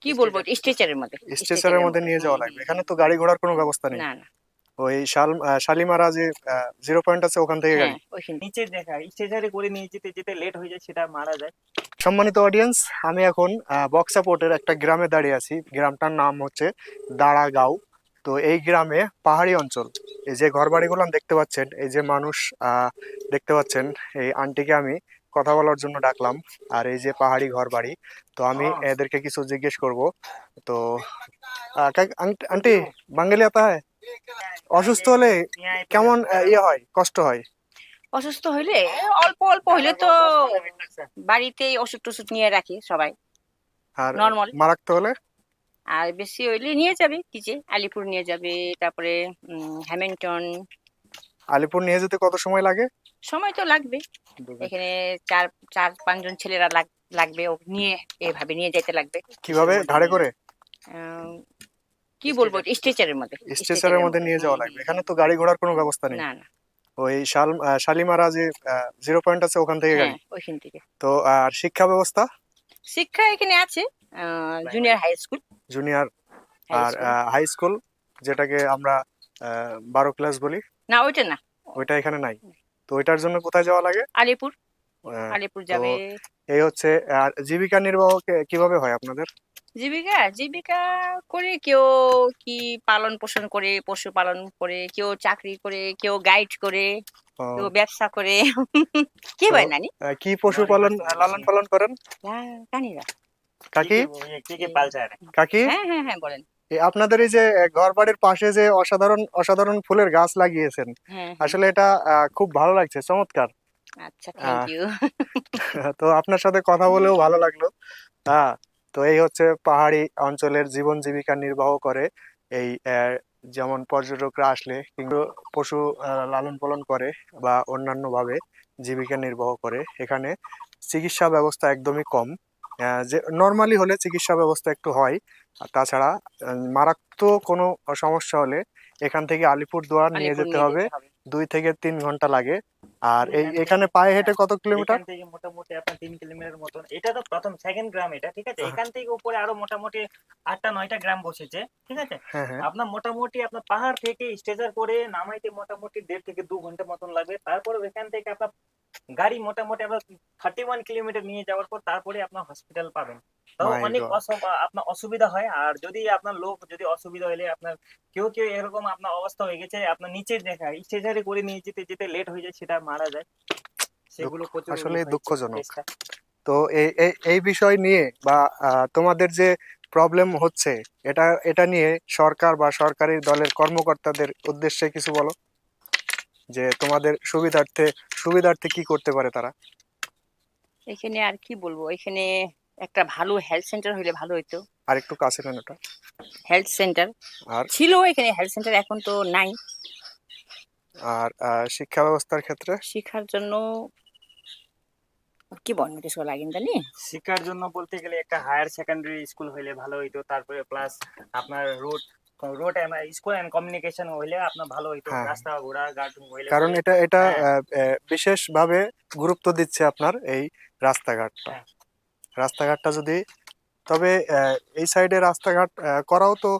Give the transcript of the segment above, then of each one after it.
কি বলবো, স্ট্রেচারের মধ্যে, স্ট্রেচারের মধ্যে নিয়ে যাওয়া লাগবে। এখানে তো গাড়ি ঘোড়ার কোনো ব্যবস্থা নেই। না না। ওই শালিমারা যে জিরো পয়েন্ট আছে ওখান থেকে হ্যাঁ গাড়ি। ওইখান নিচে দেখা স্ট্রেচারে করে নিয়ে যেতে যেতে লেট হয়ে যায়, সেটা মারা যায়। সম্মানিত অডিয়েন্স, আমি এখন বক্সাপোর্টের একটা গ্রামে দাঁড়িয়ে আছি। গ্রামটার নাম হচ্ছে দাঁড়াগাঁও। তো এই গ্রামে পাহাড়ি অঞ্চল, এই যে ঘর বাড়িগুলো দেখতে পাচ্ছেন, এই যে মানুষ দেখতে পাচ্ছেন, এই আন্টিকে আমি কথা বলার জন্য ডাকলাম। আর এই যে পাহাড়ি ঘর বাড়ি, তো আমি এদেরকে কিছু জিজ্ঞেস করব। তো আন্টি, বাঙালি আতা হয়, অসুস্থ হলে কেমন ইয়ে হয়, কষ্ট হয়? অসুস্থ হইলে অল্প অল্প হইলে তো বাড়িতেই ওষুধ টষুধ নিয়ে রাখি সবাই, আর নর্মাল। মারাত্মক হলে? আর বেশি হইলে নিয়ে যাবে কি যে আলিপুর নিয়ে যাবে, তারপরে হ্যামিল্টন। আলিপুর নিয়ে যেতে কত সময় লাগে? সময় তো লাগবে, এখানে চার চার পাঁচজন ছেলেরা লাগবে, ও নিয়ে এভাবে নিয়ে যেতে লাগবে। কিভাবে, ঘাড়ে করে? আহ, কি বলবো, স্ট্রেচারের মধ্যে, স্ট্রেচারের মধ্যে নিয়ে যাওয়া লাগবে। এখানে তো গাড়ি ঘোড়ার কোনো ব্যবস্থা নেই। না না। ওই শালিমারা যে জিরো পয়েন্ট আছে ওখান থেকে হ্যাঁ গাড়ি। ওইখান থেকে। তো আর শিক্ষা ব্যবস্থা? শিক্ষা এখানে আছে, junior high school. Junior high আর স্কুল হাই স্কুল, যেটাকে আমরা 12 ক্লাস বলি, না, ওইটা না। ওইটা এখানে নাই। তো ওইটার জন্য কোথায় যাওয়া লাগে? আলিপুর, আহ, আলিপুর তো যাবে। এই হচ্ছে। আর জীবিকা নির্বাহ কিভাবে হয় আপনাদের? জীবিকা জীবিকা করে কেউ কি পালন পোষণ করে, পশুপালন করে, কেউ চাকরি করে, কেউ গাইড করে, কেউ ও, ব্যবসা করে। কে তো ভাই নানি কি পশুপালন লালন পালন করেন কানিরা। কাকি? কি কি পালছে? কাকি, হ্যাঁ হ্যাঁ হ্যাঁ, বলেন। আপনাদের এই যে ঘর বাড়ির পাশে যে অসাধারণ অসাধারণ ফুলের গাছ লাগিয়েছেন, হ্যাঁ হ্যাঁ। আসলে এটা খুব ভালো লাগছে, চমৎকার। আচ্ছা, থ্যাংক আহ, ইউ। তো আপনার সাথে কথা বলেও ভালো লাগলো। হ্যাঁ, তো এই হচ্ছে পাহাড়ি অঞ্চলের জীবন জীবিকা নির্বাহ করে এই যেমন পর্যটকরা আসলে কিংবা পশু লালন পালন করে বা অন্যান্য ভাবে জীবিকা নির্বাহ করে। এখানে চিকিৎসা ব্যবস্থা একদমই কম। যে নর্মালি হলে চিকিৎসা ব্যবস্থা একটু হয়, আর তাছাড়া মারাত্মক কোনো সমস্যা হলে এখান থেকে আলিপুরদুয়ার নিয়ে আলিপুর যেতে নিয়ে হবে। যেতে হবে। 2 থেকে 3 ঘন্টা লাগে। আর এখানে পায়ে হেঁটে কত কিলোমিটার? এখান থেকে মোটামুটি আপনার 3 কিলোমিটার মতন। এটা তো প্রথম সেকেন্ড গ্রাম এটা, ঠিক আছে। এখান থেকে উপরে আরো মোটামুটি 8টা 9টা গ্রাম বসেছে, ঠিক আছে। হ্যাঁ হ্যাঁ। আপনার মোটামুটি আপনার পাহাড় থেকে স্ট্রেচার করে নামাইতে মোটামুটি 1.5 থেকে 2 ঘন্টা মতন লাগবে। তারপর এখান থেকে আপনার গাড়ি মোটামুটি আপনার 31 কিলোমিটার নিয়ে যাওয়ার পর তারপরে আপনার হসপিটাল পাবেন। তাও মাই অনেক গড। আপনার অসুবিধা হয়। আর যদি আপনার লোক যদি অসুবিধা হলে আপনার কেউ কেউ এরকম আপনার অবস্থা হয়ে গেছে, আপনার নিচে দেখা স্ট্রেচারে করে নিয়ে যেতে যেতে লেট হয়ে যায়, সেটা মারা যায়। সেগুলো প্রচুর আসলে হয়েছে দুঃখজনক। কেসটা। তো এই এই এই বিষয় নিয়ে বা তোমাদের যে প্রবলেম হচ্ছে, এটা এটা নিয়ে সরকার বা সরকারি দলের কর্মকর্তাদের উদ্দেশ্যে কিছু বলো, যে তোমাদের সুবিধার্থে সুবিধার্থে কি করতে পারে তারা। এখানে আর কি বলবো, এখানে একটা ভালো হেলথ সেন্টার হইলে ভালো হইতো। আর একটু কাছে নেন ওটা। হেলথ সেন্টার আর ছিল এখানে, হেলথ সেন্টার এখন তো নাই। আর শিক্ষা ব্যবস্থার ক্ষেত্রে? শিক্ষার জন্য কি বলবো, কিছু লাগেন জানি। শিক্ষার জন্য বলতে গেলে একটা হায়ার সেকেন্ডারি স্কুল হইলে ভালো হইতো। তারপরে প্লাস আপনার road road school and communication হইলে আপনার ভালো হইতো। হ্যাঁ, রাস্তা ঘোড়া ঘাট হইলে কারণ পরে। এটা এটা হ্যাঁ বিশেষভাবে গুরুত্ব দিচ্ছে আপনার এই রাস্তাঘাটটা। হ্যাঁ। রাস্তাঘাটটা যদি, তবে এই সাইডে রাস্তাঘাট করাও তো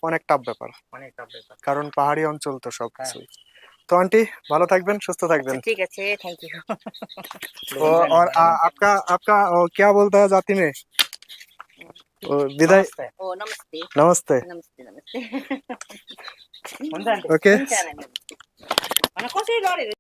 অনেক টাফ ব্যাপার, অনেক টাফ ব্যাপার। কারণ পাহাড়ি অঞ্চল তো হ্যাঁ। সবকিছুই। तो आंटी, ভালো থাকবেন, সুস্থ আচ্ছা থাকবেন। ঠিক আছে, থ্যাংক ইউ। और आपका आपका क्या बोलता है जाति में? विदाई। नमस्ते। ओ नमस्ते। नमस्ते। नमस्ते नमस्ते। हुन्छ आन्टी। ओके। हुन्छ नानी। अनि कसरी लड्यो